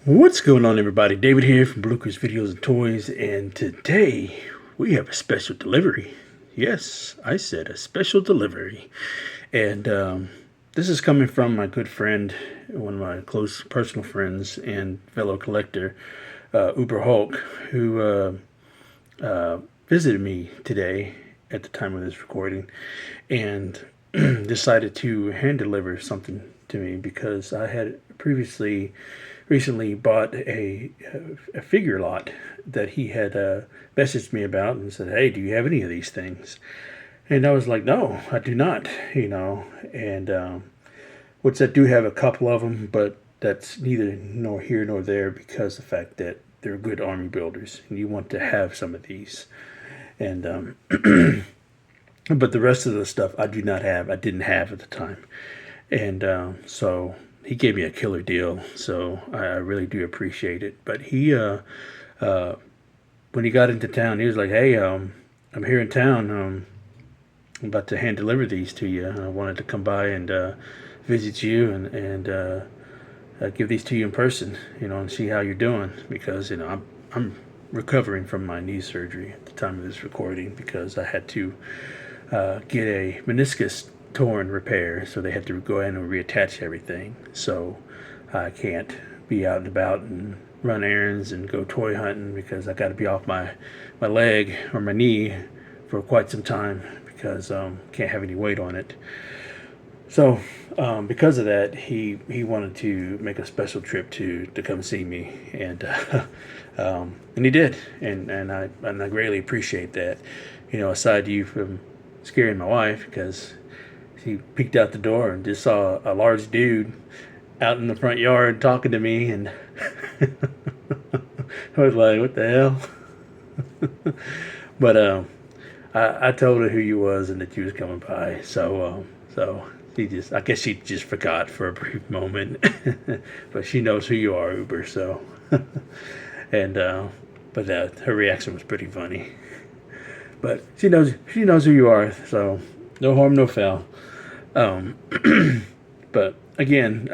What's going on, everybody? David here from Bluckers Videos and Toys, and today we have a special delivery. Yes, I said a special delivery. And this is coming from my good friend, one of my close personal friends and fellow collector, Uberhulk, who visited me today at the time of this recording and decided to hand deliver something to me because I had recently bought a figure lot that he had messaged me about and said, "Hey, do you have any of these things?" And I was like, "No, I do not." And which I do have a couple of them, but that's neither nor here nor there because the fact that they're good army builders, and you want to have some of these. And but the rest of the stuff I do not have. I didn't have at the time, and so he gave me a killer deal. So I really do appreciate it. But when he got into town, he was like, "Hey, I'm here in town. I'm about to hand deliver these to you. I wanted to come by and visit you and give these to you in person, and see how you're doing because I'm recovering from my knee surgery at the time of this recording because I had to get a meniscus torn repair, so they had to go in and reattach everything. So I can't be out and about and run errands and go toy hunting because I got to be off my leg or my knee for quite some time because can't have any weight on it. So because of that, he wanted to make a special trip to come see me, and he did, and I greatly appreciate that. Aside you from scaring my wife because she peeked out the door and just saw a large dude out in the front yard talking to me, and I was like, "What the hell?" But I told her who you was and that you was coming by, so I guess she just forgot for a brief moment, but she knows who you are, Uber. So, and but her reaction was pretty funny. But she knows who you are, so no harm, no foul. But again,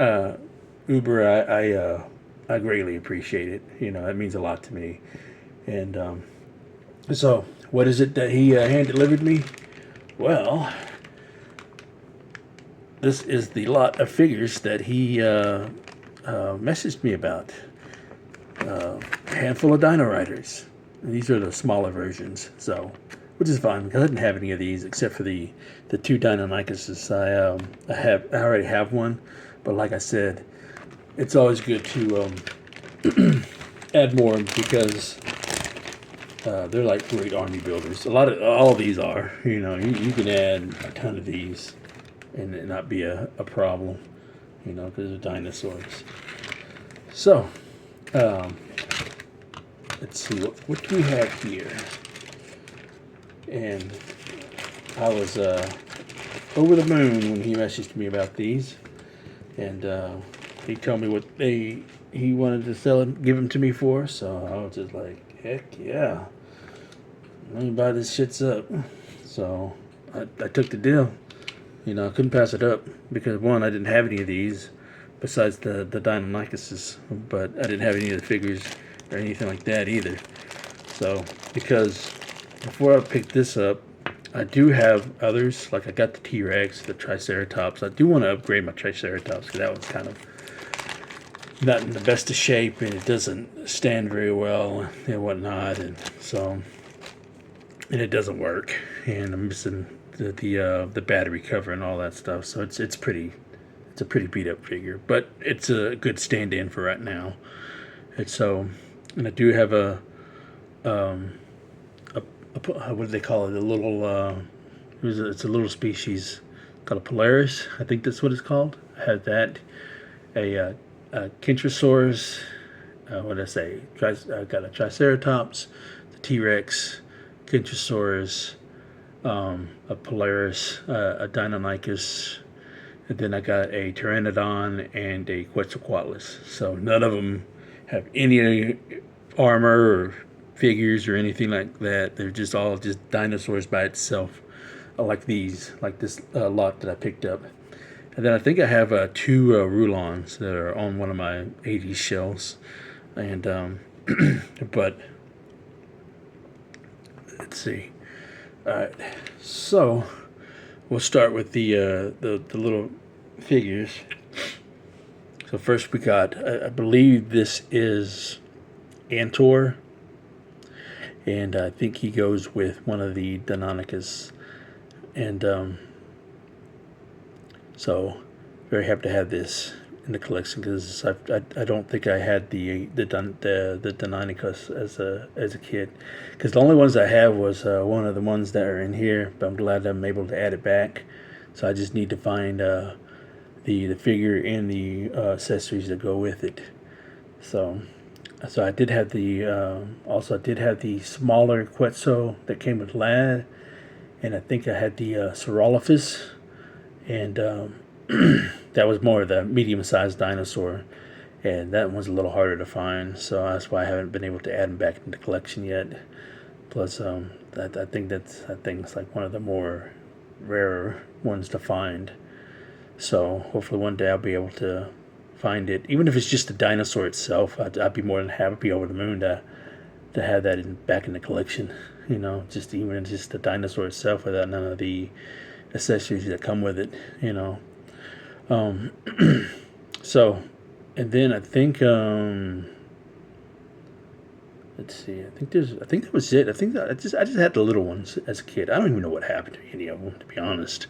Uber, I greatly appreciate it. It means a lot to me. And so, what is it that he hand delivered me? Well, this is the lot of figures that he messaged me about. A handful of Dino Riders. And these are the smaller versions, so which is fine because I didn't have any of these except for the two Deinonychuses. I already have one, but like I said, it's always good to add more because they're like great army builders. All of these are. You can add a ton of these and it not be a problem. Because they're dinosaurs. So. Let's see, what do we have here? And I was over the moon when he messaged me about these, and he told me what he wanted to give them to me for. So I was just like, heck yeah, let me buy this shits up. So I took the deal. I couldn't pass it up because one, I didn't have any of these besides the Deinonychuses, but I didn't have any of the figures or anything like that either. So because before I picked this up, I do have others. Like I got the T-Rex, the Triceratops. I do want to upgrade my Triceratops because that one's kind of not in the best of shape and it doesn't stand very well and whatnot, and it doesn't work. And I'm missing the battery cover and all that stuff. So it's a pretty beat up figure, but it's a good stand-in for right now. And I do have a what do they call it? A little it's a little species called a Polaris. I think that's what it's called. I have that. A Kentrosaurus. What did I say? I got a Triceratops, the T-Rex, Kentrosaurus, a Polaris, a Deinonychus, and then I got a Pteranodon and a Quetzalcoatlus. So none of them have any armor or figures or anything like that. They're just all dinosaurs by itself, like this lot that I picked up. And then I think I have two Rulons that are on one of my 80s shelves. And, but, let's see. Alright, so we'll start with the little figures. So first we got, I believe this is Antor. And I think he goes with one of the Deinonychus. And so very happy to have this in the collection, because I don't think I had the Deinonychus as a kid, because the only ones I have was one of the ones that are in here. But I'm glad I'm able to add it back. So I just need to find the figure and the accessories that go with it. So I did have the also I did have the smaller Quetzal that came with Lad, and I think I had the Saurolophus, and that was more of the medium-sized dinosaur, and that one's a little harder to find. So that's why I haven't been able to add them back in the collection yet. Plus, I think it's like one of the more rarer ones to find. So hopefully one day I'll be able to find it, even if it's just the dinosaur itself. I'd be more than happy over the moon to have that back in the collection. You know, just even just the dinosaur itself without none of the accessories that come with it. You know, so, and then I think let's see. I think that was it. I think that I just had the little ones as a kid. I don't even know what happened to any of them, to be honest.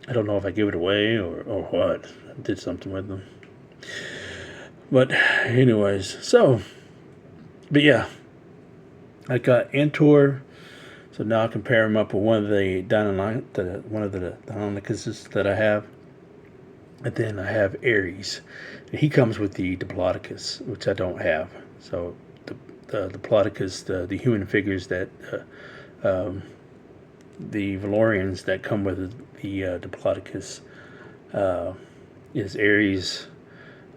I don't know if I gave it away or what. I did something with them. But anyways, so, but yeah, I got Antor. So now I compare him up with one of the Deinonychus that I have. And then I have Ares. And he comes with the Diplodocus, which I don't have. So the Diplodocus, the human figures that the Valorians that come with the Diplodocus is Ares,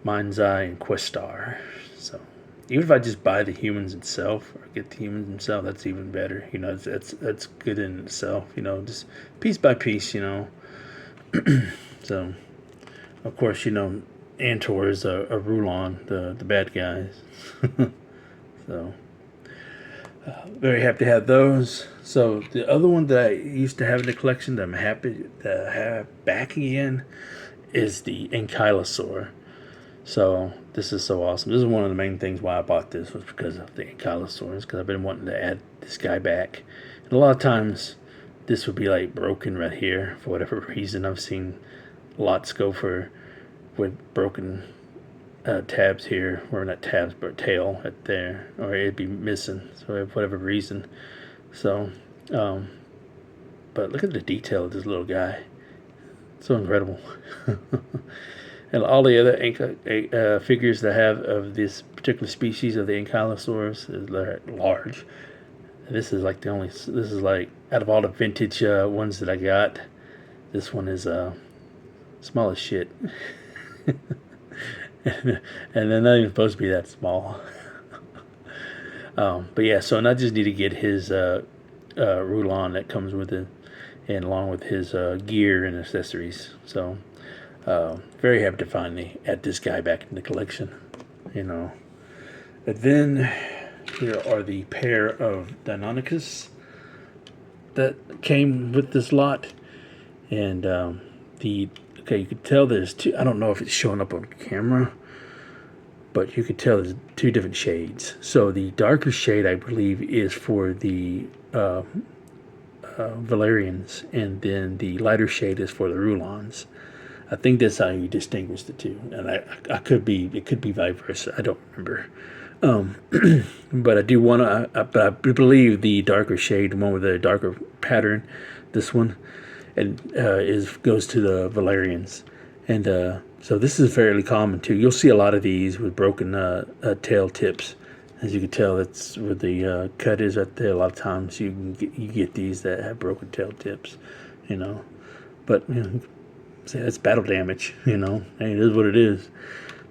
Mind's Eye, and Questar. So even if I just buy the humans itself, or get the humans themselves, that's even better. You know, that's good in itself. You know, just piece by piece. You know, so of course, you know, Antor is a Rulon, the bad guys. So very happy to have those. So the other one that I used to have in the collection that I'm happy to have back again is the Ankylosaur. So this is so awesome. This is one of the main things why I bought this, was because of the Ankylosaurs, because I've been wanting to add this guy back. And a lot of times this would be like broken right here for whatever reason. I've seen lots go with broken tabs here, or not tabs, but tail right there, or it'd be missing, so for whatever reason. So, but look at the detail of this little guy. So incredible. And all the other figures that I have of this particular species of the Ankylosaurs is large. This is like this is like, out of all the vintage ones that I got, this one is small as shit. And they're not even supposed to be that small. But yeah, so, and I just need to get his Rulon that comes with it, and along with his gear and accessories. So very happy to add this guy back in the collection. You know, and then here are the pair of Deinonychus that came with this lot, and okay, you could tell there's two. I don't know if it's showing up on camera, but you could tell there's two different shades. So the darker shade, I believe, is for the Valerians, and then the lighter shade is for the Rulons. I think that's how you distinguish the two, and it could be vice versa. I don't remember. But I do want to. But I believe the darker shade, the one with the darker pattern, this one, and goes to the Valerians, and so this is fairly common too. You'll see a lot of these with broken tail tips. As you can tell, that's where the cut is right there. A lot of times you get these that have broken tail tips, you know. But you know, that's battle damage, you know. And it is what it is.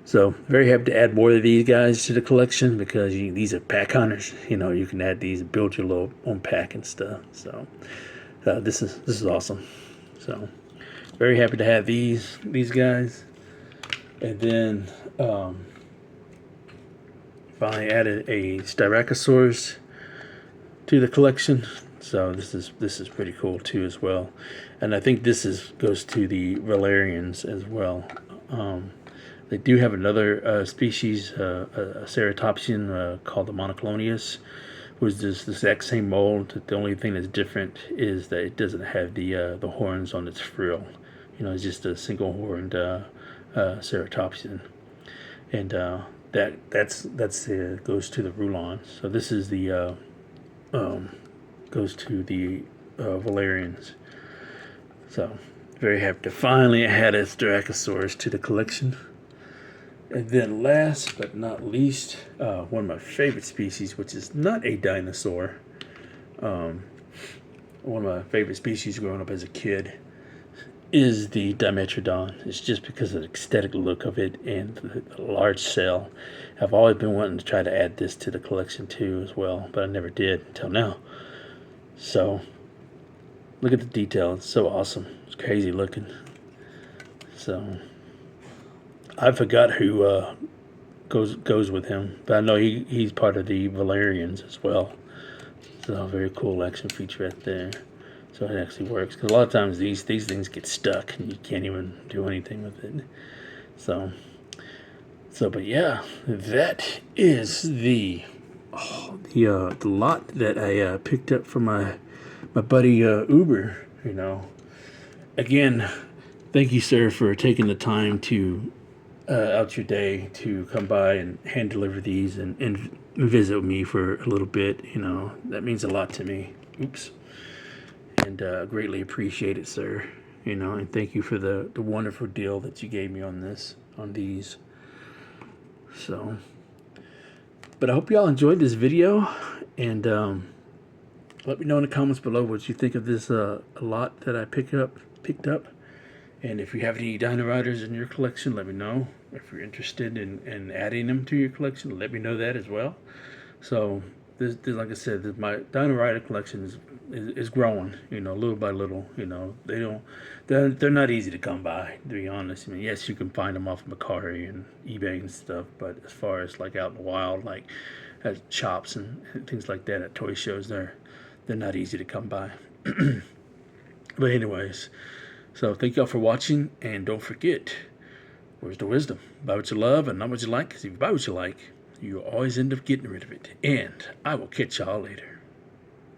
So very happy to add more of these guys to the collection, because these are pack hunters. You know, you can add these and build your little own pack and stuff. So this is awesome. So very happy to have these guys. And then finally added a Styracosaurus to the collection. So this is pretty cool too as well. And I think this goes to the Valerians as well. They do have another species, a ceratopsian called the Monoclonius, which is the exact same mold. The only thing that's different is that it doesn't have the horns on its frill. It's just a single horned ceratopsian, and that's goes to the Rulon. So this is the goes to the Valerians. So very happy to finally add a Styracosaurus to the collection. And then last but not least, one of my favorite species, which is not a dinosaur. One of my favorite species growing up as a kid is the Dimetrodon. It's just because of the aesthetic look of it and the large cell. I've always been wanting to try to add this to the collection too as well, but I never did until now. So look at the detail. It's so awesome. It's crazy looking. So I forgot who goes with him, but I know he's part of the Valerians as well. So a very cool action feature right there. So it actually works, because a lot of times these things get stuck and you can't even do anything with it. So but yeah, that is the lot that I picked up from my buddy Uber. Again, thank you, sir, for taking the time to out your day to come by and hand deliver these and visit with me for a little bit. That means a lot to me. Oops. And greatly appreciate it, sir. And thank you for the wonderful deal that you gave me on these. So, but I hope y'all enjoyed this video, and let me know in the comments below what you think of this lot that I picked up. And if you have any Dino Riders in your collection, let me know. If you're interested in adding them to your collection, let me know that as well. So this like I said, my Dino Rider collection is growing, little by little. They're not easy to come by, to be honest. I mean, yes, you can find them off of Mercari and eBay and stuff, but as far as like out in the wild, like at shops and things like that, at toy shows, they're not easy to come by. But anyways, so thank y'all for watching, and don't forget, where's the wisdom? Buy what you love and not what you like, because if you buy what you like, you always end up getting rid of it. And I will catch y'all later.